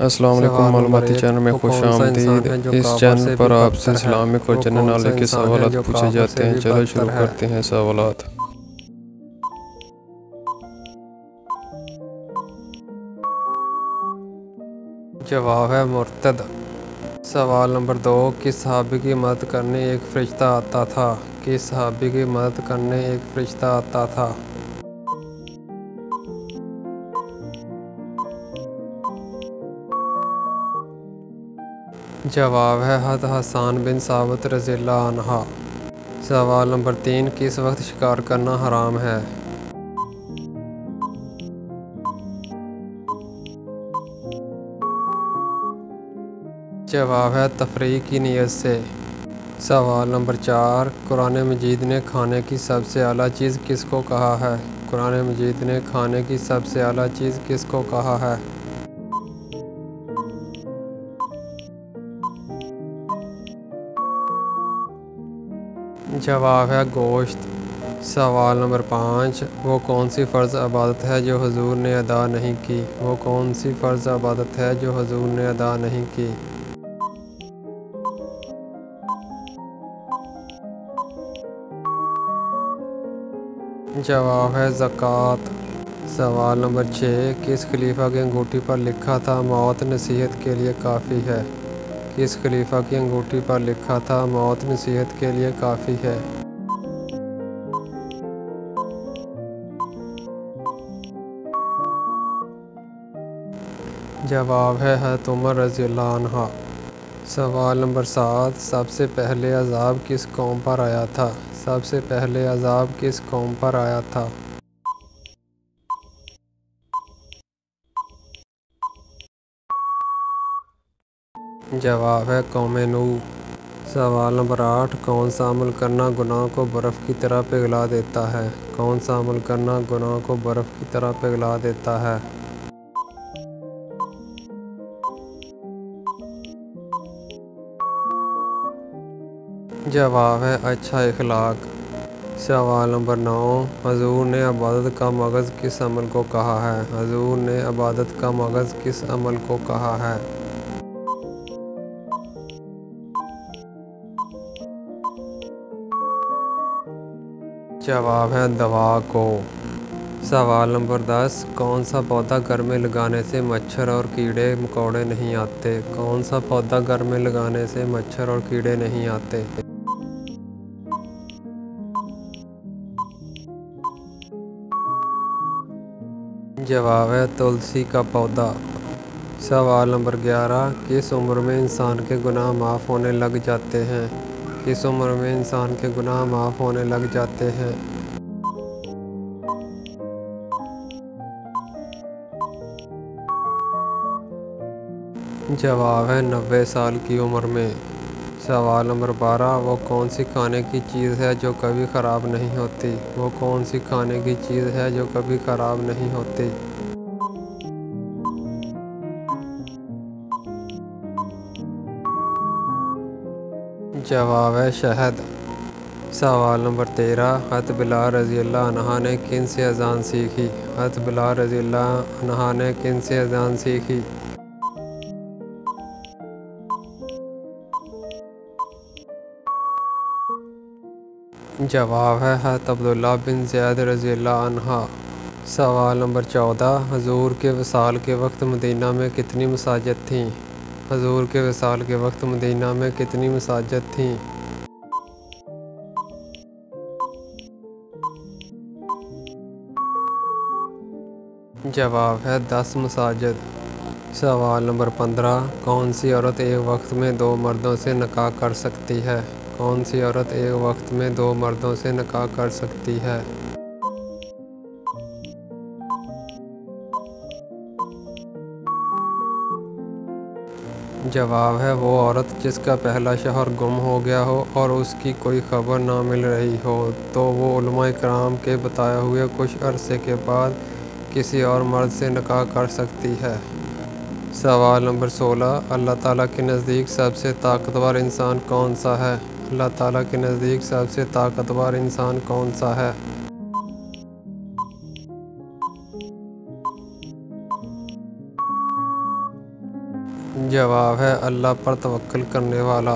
अस्सलाम वालेकुम। सवाल नंबर मालूमाती 1, चैनल में वो खुश कौन सा इंसान आमदीद। है जो इस काफर चैनल से भी पर आपसे बदतर है? इस्लामिक और वो जनरल कौन सा नॉलेज के इंसान है सवालात जो पूछे काफर जाते से हैं। भी चलो शुरू बदतर है? करते हैं सवालात। जवाब है मुर्तद। सवाल नंबर 2, किस सहाबी की मदद करने एक फरिश्ता आता था? किस सहाबी की मदद करने एक फरिश्ता आता था? जवाब है हज़रत हसन बिन साबित रज़ियल्लाहु अन्हा। सवाल नंबर 3, किस वक्त शिकार करना हराम है? जवाब है तफरीह की नीयत से। सवाल नंबर 4, कुरान मजीद ने खाने की सबसे आला चीज़ किसको कहा है? कुरान मजीद ने खाने की सबसे आला चीज़ किसको कहा है? जवाब है गोश्त। सवाल नंबर 5, वो कौन सी फ़र्ज़ इबादत है जो हुज़ूर ने अदा नहीं की? वो कौन सी फ़र्ज़ इबादत है जो हुज़ूर ने अदा नहीं की? जवाब है ज़कात। सवाल नंबर 6, किस खलीफा की अंगूठी पर लिखा था मौत नसीहत के लिए काफ़ी है? किस खलीफा की अंगूठी पर लिखा था मौत नसीहत के लिए काफ़ी है? जवाब है हज़रत उमर रज़ियल्लाहु अन्हा। सवाल नंबर 7, सबसे पहले अज़ाब किस कौम पर आया था? सबसे पहले अज़ाब किस कौम पर आया था? जवाब है कौम नूह। सवाल नंबर 8, कौन सा अमल करना गुनाह को बर्फ़ की तरह पिघला देता है? कौन सा अमल करना गुनाह को बर्फ़ की तरह पिघला देता है? जवाब है अच्छा इखलाक। सवाल नंबर 9, हुज़ूर ने इबादत का मगज़ किस अमल को कहा है? हुज़ूर ने इबादत का मगज़ किस अमल को कहा है? जवाब है दवा को। सवाल नंबर 10, कौन सा पौधा घर में लगाने से मच्छर और कीड़े मकोड़े नहीं आते? कौन सा पौधा घर में लगाने से मच्छर और कीड़े नहीं आते? जवाब है तुलसी का पौधा। सवाल नंबर 11, किस उम्र में इंसान के गुनाह माफ़ होने लग जाते हैं? किस उम्र में इंसान के गुनाह माफ़ होने लग जाते हैं? जवाब है 90 साल की उम्र में। सवाल नंबर 12, वो कौन सी खाने की चीज़ है जो कभी ख़राब नहीं होती? वो कौन सी खाने की चीज़ है जो कभी ख़राब नहीं होती? जवाब है शहद। सवाल नंबर 13, हज़रत बिलाल रज़ियल्लाहु अन्हा ने किन से अज़ान सीखी? हज़रत बिलाल रज़ियल्लाहु अन्हा ने किन से अज़ान सीखी? जवाब है हज़रत अब्दुल्लाह बिन ज़ैद रज़ियल्लाहु अन्हा। सवाल नंबर 14, हुज़ूर के विसाल के वक्त मदीना में कितनी मसाजिद थीं? हुज़ूर के विसाल के वक्त मदीना में कितनी मसाजिद थीं? जवाब है 10 मसाजिद। सवाल नंबर 15, कौन सी औरत एक वक्त में 2 मर्दों से निकाह कर सकती है? कौन सी औरत एक वक्त में 2 मर्दों से निकाह कर सकती है? जवाब है वो औरत जिसका पहला शौहर गुम हो गया हो और उसकी कोई खबर ना मिल रही हो, तो वो उलमाए कराम के बताए हुए कुछ अरसे के बाद किसी और मर्द से निकाह कर सकती है। सवाल नंबर 16, अल्लाह ताला के नज़दीक सबसे ताकतवर इंसान कौन सा है? अल्लाह ताला के नज़दीक सबसे ताकतवर इंसान कौन सा है? जवाब है अल्लाह पर तवक्कुल करने वाला।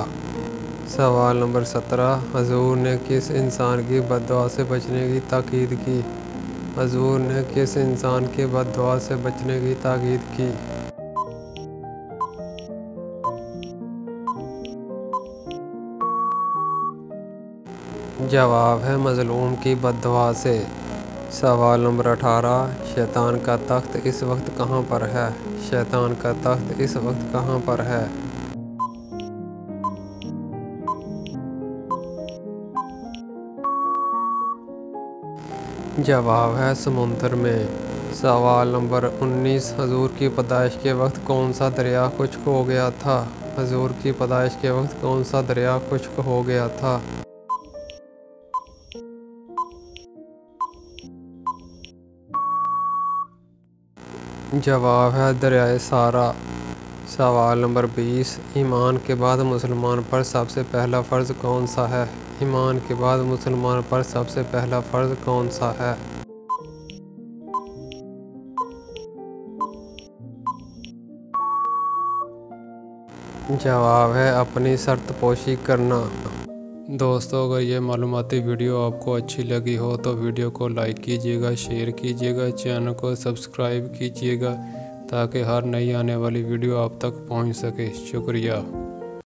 सवाल नंबर 17, हजूर ने किस इंसान की बद्दुआ से बचने की ताकीद की? हजूर ने किस इंसान की बद्दुआ से बचने की ताकीद की? जवाब है मज़लूम की बद्दुआ से। सवाल नंबर 18, शैतान का तख्त इस वक्त कहाँ पर है? शैतान का तख्त इस वक्त कहाँ पर है? जवाब है समुंदर में। सवाल नंबर 19, हजूर की पैदाइश के वक्त कौन सा दरिया खुश्क हो गया था? हजूर की पैदाइश के वक्त कौन सा दरिया खुश्क हो गया था? जवाब है दरियाए सारा। सवाल नंबर 20, ईमान के बाद मुसलमान पर सबसे पहला फ़र्ज़ कौन सा है? ईमान के बाद मुसलमान पर सबसे पहला फ़र्ज़ कौन सा है? जवाब है अपनी शर्त पोशी करना। दोस्तों, अगर ये मालूमाती वीडियो आपको अच्छी लगी हो तो वीडियो को लाइक कीजिएगा, शेयर कीजिएगा, चैनल को सब्सक्राइब कीजिएगा ताकि हर नई आने वाली वीडियो आप तक पहुंच सके। शुक्रिया।